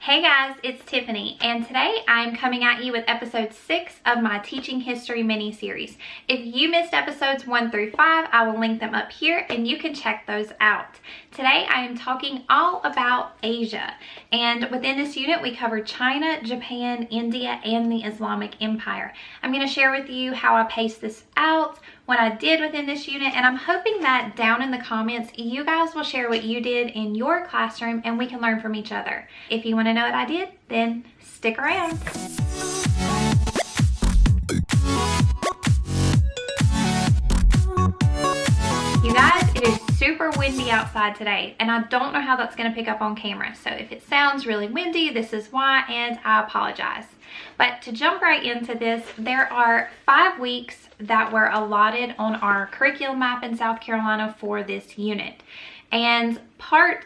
Hey guys, it's Tiffany, and today I'm coming at you with episode 6 of my Teaching History mini-series. If you missed episodes 1 through 5, I will link them up here and you can check those out. Today I am talking all about Asia, and within this unit we cover China, Japan, India, and the Islamic Empire. I'm going to share with you how I paced this out, what I did within this unit, and I'm hoping that down in the comments you guys will share what you did in your classroom and we can learn from each other. If you want to know what I did, then stick around. You guys, it is super windy outside today, and I don't know how that's going to pick up on camera. So if it sounds really windy, this is why, and I apologize. But to jump right into this, there are 5 weeks that were allotted on our curriculum map in South Carolina for this unit. And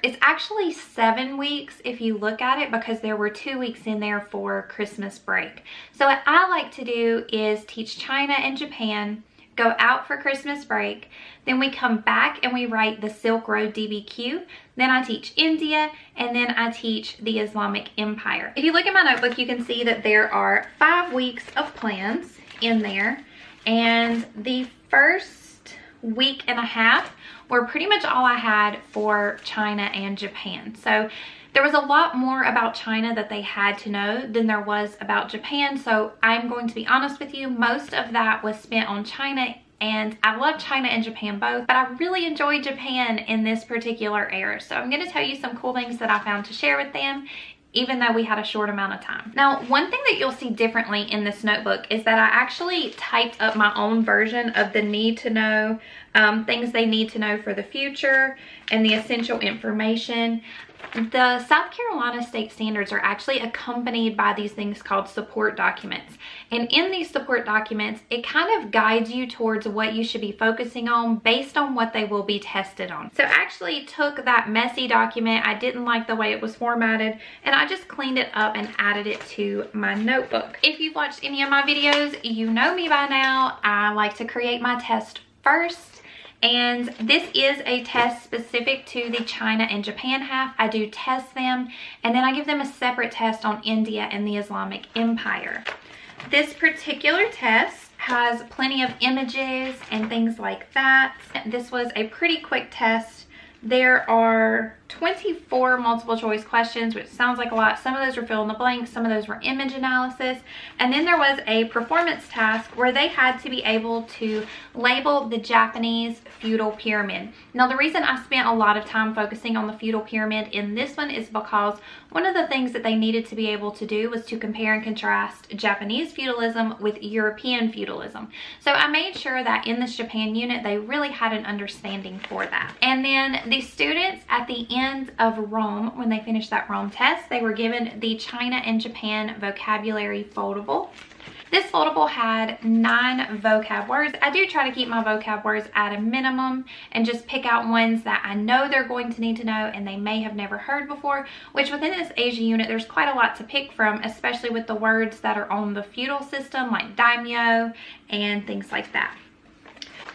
it's actually 7 weeks if you look at it, because there were 2 weeks in there for Christmas break. So what I like to do is teach China and Japan, go out for Christmas break, then we come back and we write the Silk Road DBQ, then I teach India, and then I teach the Islamic Empire. If you look at my notebook, you can see that there are 5 weeks of plans in there, and the first week and a half were pretty much all I had for China and Japan. So there was a lot more about China that they had to know than there was about Japan. So I'm going to be honest with you, most of that was spent on China, and I love China and Japan both, but I really enjoyed Japan in this particular era. So I'm going to tell you some cool things that I found to share with them, even though we had a short amount of time. Now, one thing that you'll see differently in this notebook is that I actually typed up my own version of the need to know, things they need to know for the future, and the essential information. The South Carolina state standards are actually accompanied by these things called support documents. And in these support documents, it kind of guides you towards what you should be focusing on based on what they will be tested on. So I actually took that messy document, I didn't like the way it was formatted, and I just cleaned it up and added it to my notebook. If you've watched any of my videos, you know me by now. I like to create my test first. And this is a test specific to the China and Japan half. I do test them, and then I give them a separate test on India and the Islamic Empire. This particular test has plenty of images and things like that. This was a pretty quick test. There are 24 multiple choice questions, which sounds like a lot. Some of those were fill in the blanks, some of those were image analysis. And then there was a performance task where they had to be able to label the Japanese feudal pyramid. Now, the reason I spent a lot of time focusing on the feudal pyramid in this one is because one of the things that they needed to be able to do was to compare and contrast Japanese feudalism with European feudalism. So I made sure that in this Japan unit, they really had an understanding for that. And then the students at the end of Rome, when they finished that Rome test, they were given the China and Japan vocabulary foldable. This foldable had 9 vocab words. I do try to keep my vocab words at a minimum and just pick out ones that I know they're going to need to know and they may have never heard before, which within this Asia unit, there's quite a lot to pick from, especially with the words that are on the feudal system like daimyo and things like that.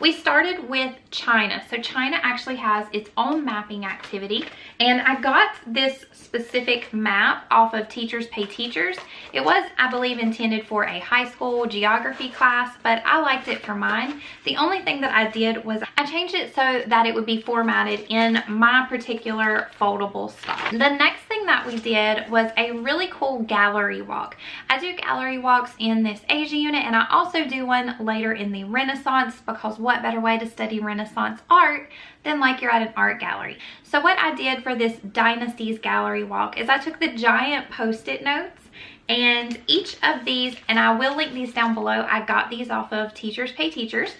We started with China. So China actually has its own mapping activity, and I got this specific map off of Teachers Pay Teachers. It was, I believe, intended for a high school geography class, but I liked it for mine. The only thing that I did was I changed it so that it would be formatted in my particular foldable style. The next thing that we did was a really cool gallery walk. I do gallery walks in this Asia unit, and I also do one later in the Renaissance, because what better way to study Renaissance art than like you're at an art gallery. So what I did for this Dynasties gallery walk is I took the giant post-it notes, and each of these, and I will link these down below, I got these off of Teachers Pay Teachers.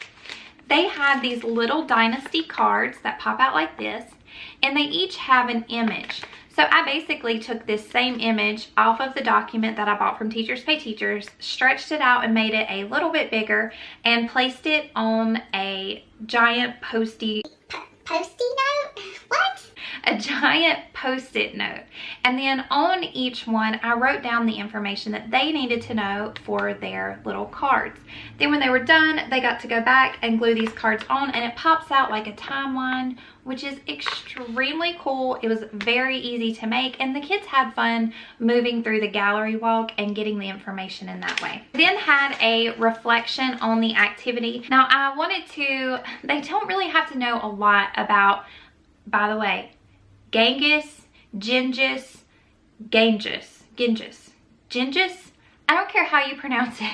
They had these little dynasty cards that pop out like this, and they each have an image. So I basically took this same image off of the document that I bought from Teachers Pay Teachers, stretched it out and made it a little bit bigger, and placed it on a giant post-it Post-it note? What? a giant post-it note. And then on each one, I wrote down the information that they needed to know for their little cards. Then when they were done, they got to go back and glue these cards on, and it pops out like a timeline, which is extremely cool. It was very easy to make, and the kids had fun moving through the gallery walk and getting the information in that way. Then had a reflection on the activity. Now I wanted to, they don't really have to know a lot about, by the way, Genghis, Gengis, I don't care how you pronounce it.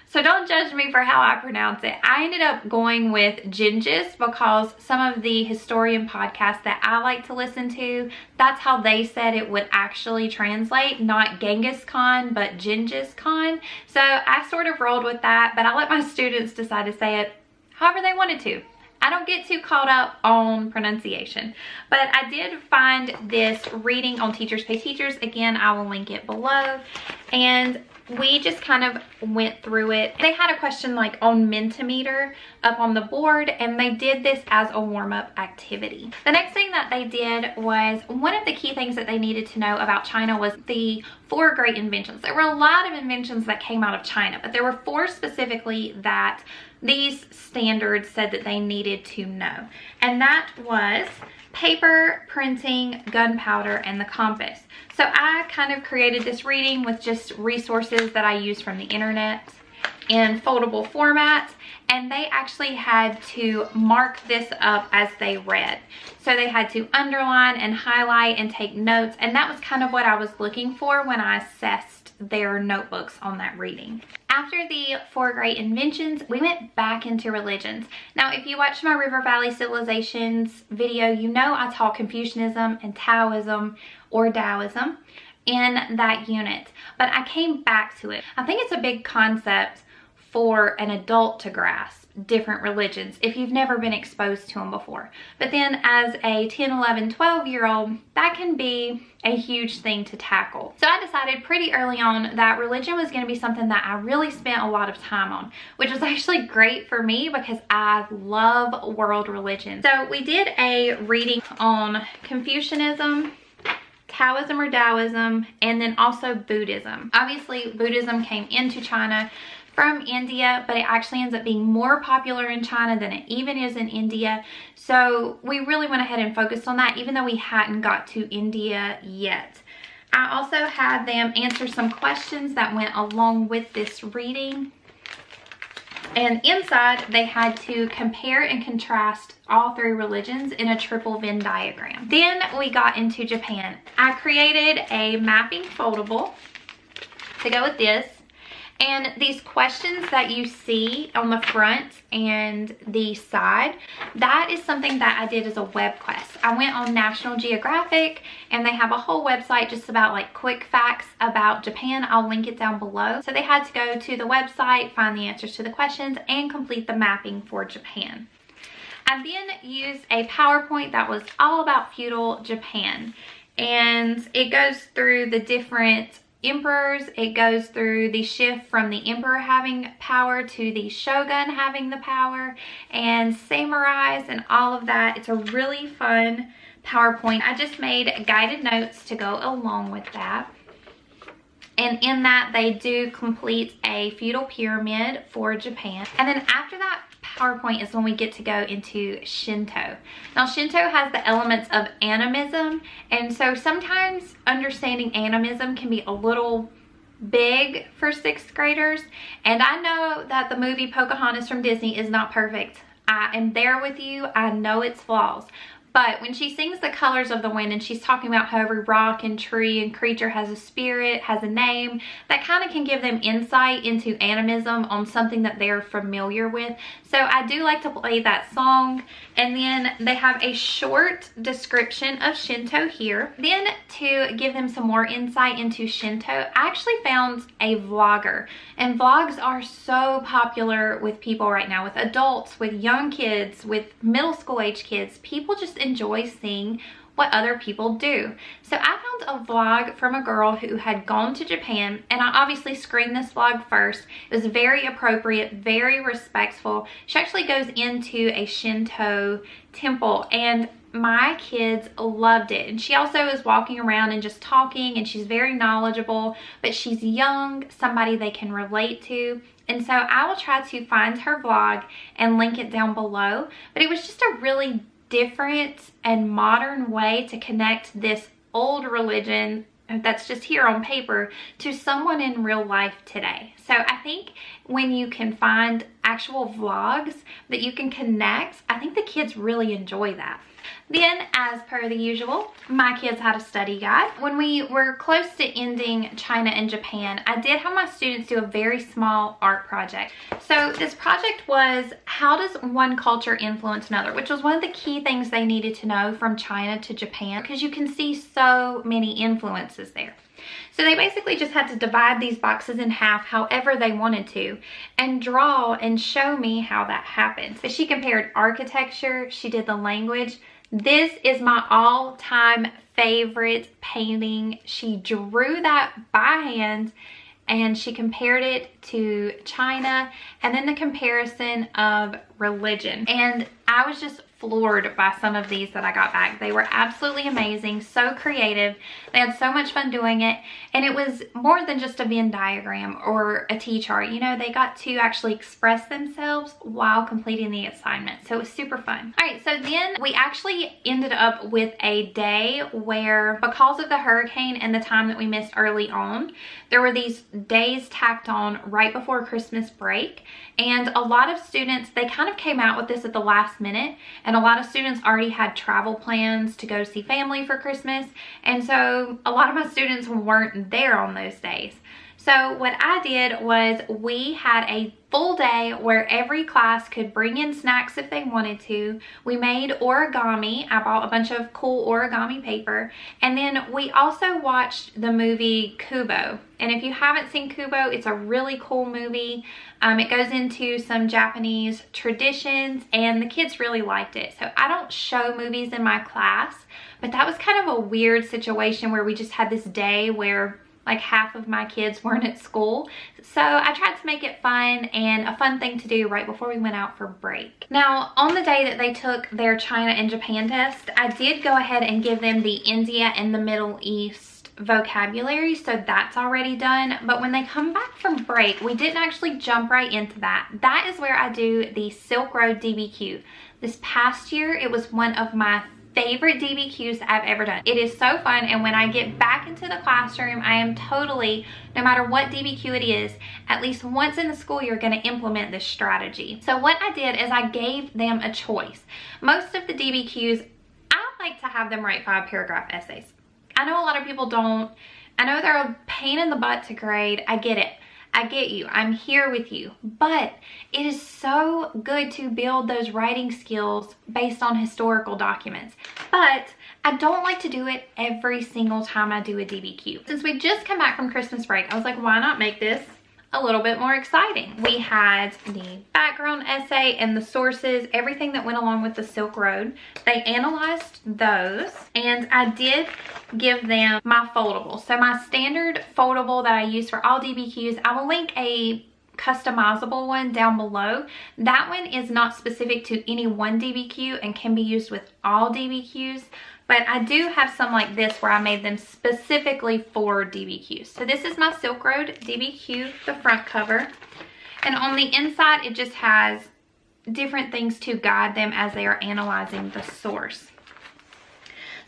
So don't judge me for how I pronounce it. I ended up going with Gengis because some of the historian podcasts that I like to listen to, that's how they said it would actually translate. Not Genghis Khan, but Gengis Khan. So I sort of rolled with that, but I let my students decide to say it however they wanted to. I don't get too caught up on pronunciation. But I did find this reading on Teachers Pay Teachers. Again, I will link it below. And we just kind of went through it. They had a question like on Mentimeter up on the board, and they did this as a warm-up activity. The next thing that they did was, one of the key things that they needed to know about China was the 4 great inventions. There were a lot of inventions that came out of China, but there were 4 specifically that these standards said that they needed to know. And that was paper, printing, gunpowder, and the compass. So I kind of created this reading with just resources that I use from the internet in foldable format, and they actually had to mark this up as they read. So they had to underline and highlight and take notes, and that was kind of what I was looking for when I assessed their notebooks on that reading. After the 4 great inventions, we went back into religions. Now, if you watch my River Valley Civilizations video, you know I taught Confucianism and Taoism or Taoism in that unit, but I came back to it. I think it's a big concept for an adult to grasp different religions if you've never been exposed to them before. But then as a 10, 11, 12-year-old, that can be a huge thing to tackle. So I decided pretty early on that religion was going to be something that I really spent a lot of time on, which was actually great for me because I love world religions. So we did a reading on Confucianism, Taoism or Taoism, and then also Buddhism. Obviously, Buddhism came into China from India, but it actually ends up being more popular in China than it even is in India. So we really went ahead and focused on that, even though we hadn't got to India yet. I also had them answer some questions that went along with this reading. And inside, they had to compare and contrast all 3 religions in a triple Venn diagram. Then we got into Japan. I created a mapping foldable to go with this. And these questions that you see on the front and the side, that is something that I did as a web quest. I went on National Geographic, and they have a whole website just about like quick facts about Japan. I'll link it down below. So they had to go to the website, find the answers to the questions, and complete the mapping for Japan. I then used a PowerPoint that was all about feudal Japan. And it goes through the different emperors. It goes through the shift from the emperor having power to the shogun having the power, and samurais and all of that. It's a really fun PowerPoint. I just made guided notes to go along with that. And in that, they do complete a feudal pyramid for Japan. And then after that PowerPoint is when we get to go into Shinto. Now, Shinto has the elements of animism, and so sometimes understanding animism can be a little big for 6th graders. And I know that the movie Pocahontas from Disney is not perfect. I am there with you. I know its flaws. But when she sings The Colors of the Wind and she's talking about how every rock and tree and creature has a spirit, has a name, that kind of can give them insight into animism on something that they're familiar with. So I do like to play that song. And then they have a short description of Shinto here. Then to give them some more insight into Shinto, I actually found a vlogger. And vlogs are so popular with people right now, with adults, with young kids, with middle school age kids. People just enjoy seeing what other people do. So I found a vlog from a girl who had gone to Japan, and I obviously screened this vlog first. It was very appropriate, very respectful. She actually goes into a Shinto temple, and my kids loved it. And she also is walking around and just talking, and she's very knowledgeable, but she's young, somebody they can relate to. And so I will try to find her vlog and link it down below. But it was just a really different and modern way to connect this old religion that's just here on paper to someone in real life today. So I think when you can find actual vlogs that you can connect, I think the kids really enjoy that. Then, as per the usual, my kids had a study guide. When we were close to ending China and Japan, I did have my students do a very small art project. So this project was, how does one culture influence another? Which was one of the key things they needed to know from China to Japan, because you can see so many influences there. So they basically just had to divide these boxes in half however they wanted to and draw and show me how that happened. So she compared architecture, she did the language. This is my all-time favorite painting. She drew that by hand and she compared it to China, and then the comparison of religion. And I was just floored by some of these that I got back. They were absolutely amazing, so creative. They had so much fun doing it, and it was more than just a Venn diagram or a T-chart. You know, they got to actually express themselves while completing the assignment, so it was super fun. All right, so then we actually ended up with a day where, because of the hurricane and the time that we missed early on, there were these days tacked on right before Christmas break, and a lot of students, they kind of came out with this at the last minute, and a lot of students already had travel plans to go see family for Christmas, and so a lot of my students weren't there on those days. So what I did was, we had a full day where every class could bring in snacks if they wanted to. We made origami. I bought a bunch of cool origami paper. And then we also watched the movie Kubo. And if you haven't seen Kubo, it's a really cool movie. It goes into some Japanese traditions, and the kids really liked it. So I don't show movies in my class, but that was kind of a weird situation where we just had this day where like half of my kids weren't at school. So I tried to make it fun and a fun thing to do right before we went out for break. Now, on the day that they took their China and Japan test, I did go ahead and give them the India and the Middle East vocabulary, so that's already done. But when they come back from break, we didn't actually jump right into that. That is where I do the Silk Road DBQ. This past year, it was one of my favorite DBQs I've ever done. It is so fun, and when I get back into the classroom, I am totally, no matter what DBQ it is, at least once in the school year, going to implement this strategy. So what I did is I gave them a choice. Most of the DBQs, I like to have them write 5-paragraph essays. I know a lot of people don't. I know they're a pain in the butt to grade. I get it. I get you. I'm here with you. But it is so good to build those writing skills based on historical documents. But I don't like to do it every single time I do a DBQ. Since we just come back from Christmas break, I was like, why not make this a little bit more exciting? We had the background essay and the sources, everything that went along with the Silk Road. They analyzed those, and I did give them my foldable. So my standard foldable that I use for all DBQs, I will link a customizable one down below. That one is not specific to any one DBQ and can be used with all DBQs. But I do have some like this where I made them specifically for DBQs. So this is my Silk Road DBQ, the front cover. And on the inside, it just has different things to guide them as they are analyzing the source.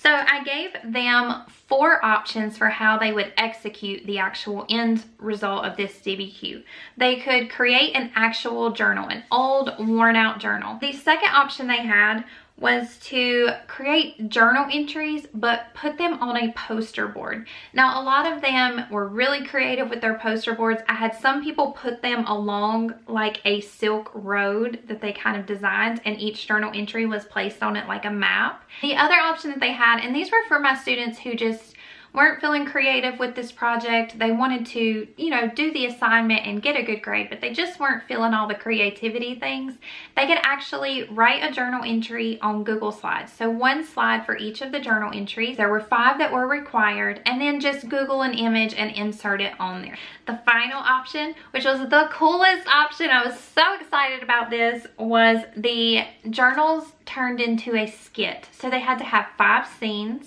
So I gave them 4 options for how they would execute the actual end result of this DBQ. They could create an actual journal, an old worn out journal. The second option they had was to create journal entries but put them on a poster board. Now, a lot of them were really creative with their poster boards. I had some people put them along like a Silk Road that they kind of designed, and each journal entry was placed on it like a map. The other option that they had, and these were for my students who just weren't feeling creative with this project. They wanted to, you know, do the assignment and get a good grade, but they just weren't feeling all the creativity things. They could actually write a journal entry on Google Slides. So one slide for each of the journal entries. There were 5 that were required, and then just Google an image and insert it on there. The final option, which was the coolest option, I was so excited about this, was the journals turned into a skit. So they had to have 5 scenes,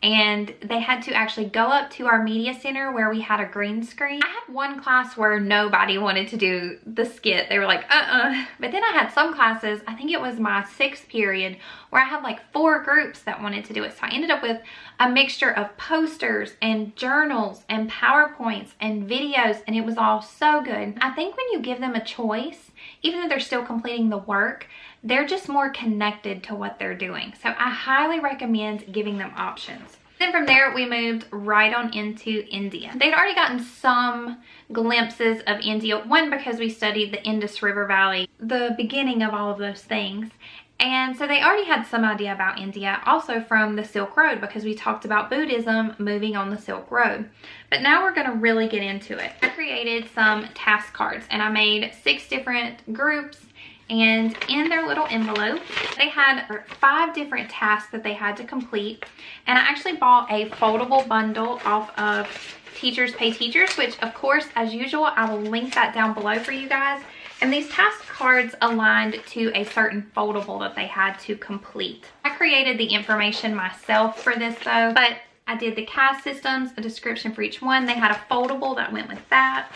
and they had to actually go up to our media center where we had a green screen. I had one class where nobody wanted to do the skit. They were like, But then I had some classes, I think it was my 6th period, where I had like 4 groups that wanted to do it. So I ended up with a mixture of posters and journals and PowerPoints and videos, and it was all so good. I think when you give them a choice, even though they're still completing the work, they're just more connected to what they're doing. So I highly recommend giving them options. Then from there, we moved right on into India. They'd already gotten some glimpses of India. One, because we studied the Indus River Valley, the beginning of all of those things. And so they already had some idea about India, also from the Silk Road, because we talked about Buddhism moving on the Silk Road. But now we're going to really get into it. I created some task cards, and I made 6 different groups. And in their little envelope, they had 5 different tasks that they had to complete. And I actually bought a foldable bundle off of Teachers Pay Teachers, which of course, as usual, I will link that down below for you guys. And these task cards aligned to a certain foldable that they had to complete. I created the information myself for this though, but I did the caste systems, a description for each one. They had a foldable that went with that.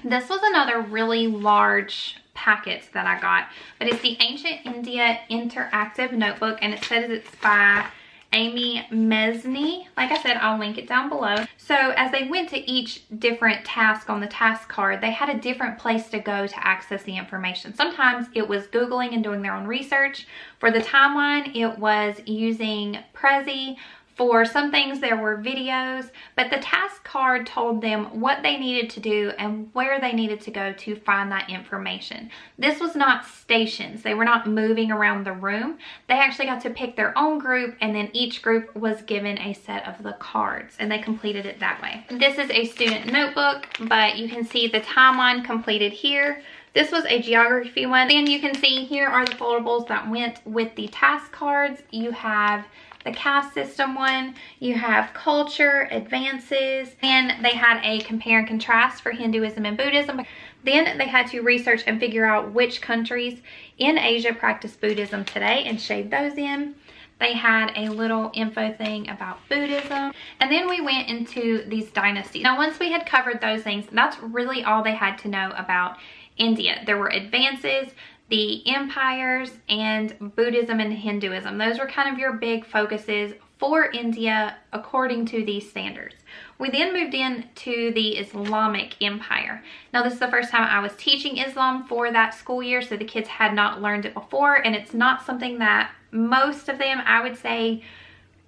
This was another really large packet that I got, but it's the Ancient India Interactive Notebook, and it says it's by Amy Mesny. Like I said, I'll link it down below. So as they went to each different task on the task card, they had a different place to go to access the information. Sometimes it was Googling and doing their own research. For the timeline, it was using Prezi. For some things, there were videos, but the task card told them what they needed to do and where they needed to go to find that information. This was not stations. They were not moving around the room. They actually got to pick their own group, and then each group was given a set of the cards, and they completed it that way. This is a student notebook, but you can see the timeline completed here. This was a geography one. Then you can see here are the foldables that went with the task cards. You have the caste system one, you have culture, advances, and they had a compare and contrast for Hinduism and Buddhism. Then they had to research and figure out which countries in Asia practice Buddhism today and shade those in. They had a little info thing about Buddhism. And then we went into these dynasties. Now, once we had covered those things, that's really all they had to know about India. There were advances, the empires, and Buddhism and Hinduism. Those were kind of your big focuses for India according to these standards. We then moved into the Islamic Empire. Now, this is the first time I was teaching Islam for that school year, so the kids had not learned it before, and it's not something that most of them, I would say,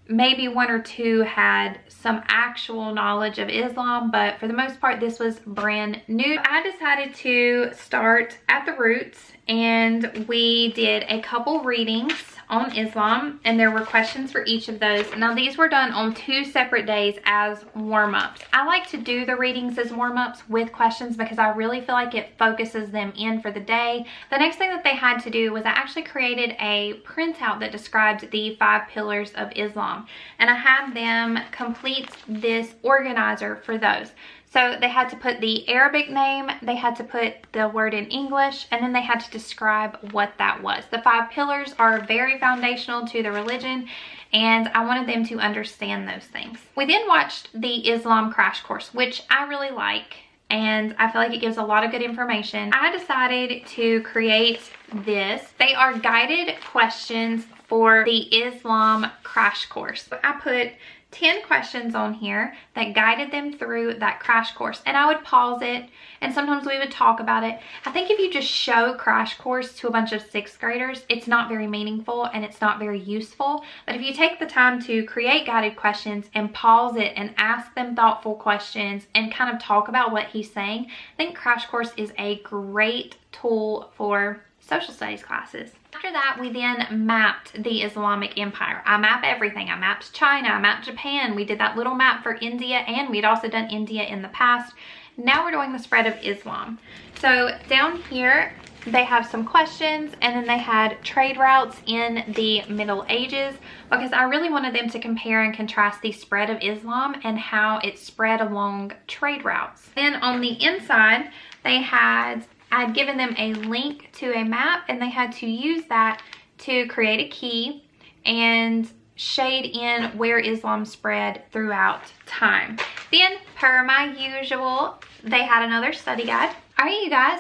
maybe 1 or 2 had some actual knowledge of Islam, but for the most part, this was brand new. I decided to start at the roots, and we did a couple readings on Islam, and there were questions for each of those. Now, these were done on 2 separate days as warm-ups. I like to do the readings as warm-ups with questions because I really feel like it focuses them in for the day. The next thing that they had to do was I actually created a printout that described the 5 pillars of Islam, and I had them complete this organizer for those. So they had to put the Arabic name, they had to put the word in English, and then they had to describe what that was. The 5 pillars are very foundational to the religion, and I wanted them to understand those things. We then watched the Islam crash course, which I really like, and I feel like it gives a lot of good information. I decided to create this. They are guided questions for the Islam crash course. I put 10 questions on here that guided them through that crash course, and I would pause it, and sometimes we would talk about it. I think if you just show crash course to a bunch of 6th graders, it's not very meaningful and it's not very useful. But if you take the time to create guided questions and pause it and ask them thoughtful questions and kind of talk about what he's saying, I think crash course is a great tool for social studies classes. After that, we then mapped the Islamic Empire. I map everything. I mapped China, I mapped Japan. We did that little map for India, and we'd also done India in the past. Now we're doing the spread of Islam. So down here, they have some questions, and then they had trade routes in the Middle Ages, because I really wanted them to compare and contrast the spread of Islam and how it spread along trade routes. Then on the inside, I'd given them a link to a map, and they had to use that to create a key and shade in where Islam spread throughout time. Then, per my usual, they had another study guide. All right, you guys,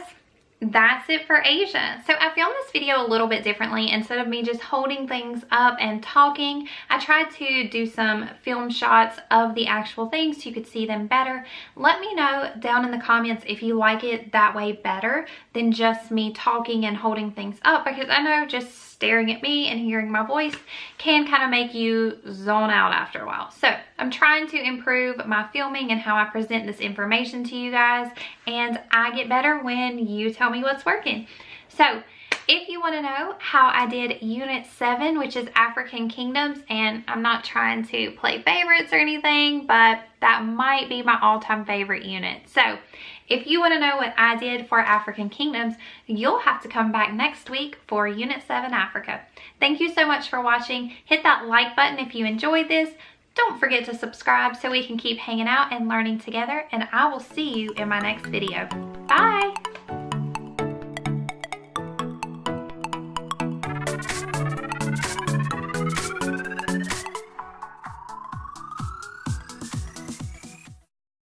that's it for Asia. So I filmed this video a little bit differently. Instead of me just holding things up and talking, I tried to do some film shots of the actual things so you could see them better. Let me know down in the comments if you like it that way better than just me talking and holding things up, because I know just staring at me and hearing my voice can kind of make you zone out after a while. So I'm trying to improve my filming and how I present this information to you guys, and I get better when you tell me what's working. So if you want to know how I did Unit 7, which is African Kingdoms, and I'm not trying to play favorites or anything, but that might be my all-time favorite unit. So if you want to know what I did for African Kingdoms, you'll have to come back next week for Unit 7 Africa. Thank you so much for watching. Hit that like button if you enjoyed this. Don't forget to subscribe so we can keep hanging out and learning together, and I will see you in my next video. Bye!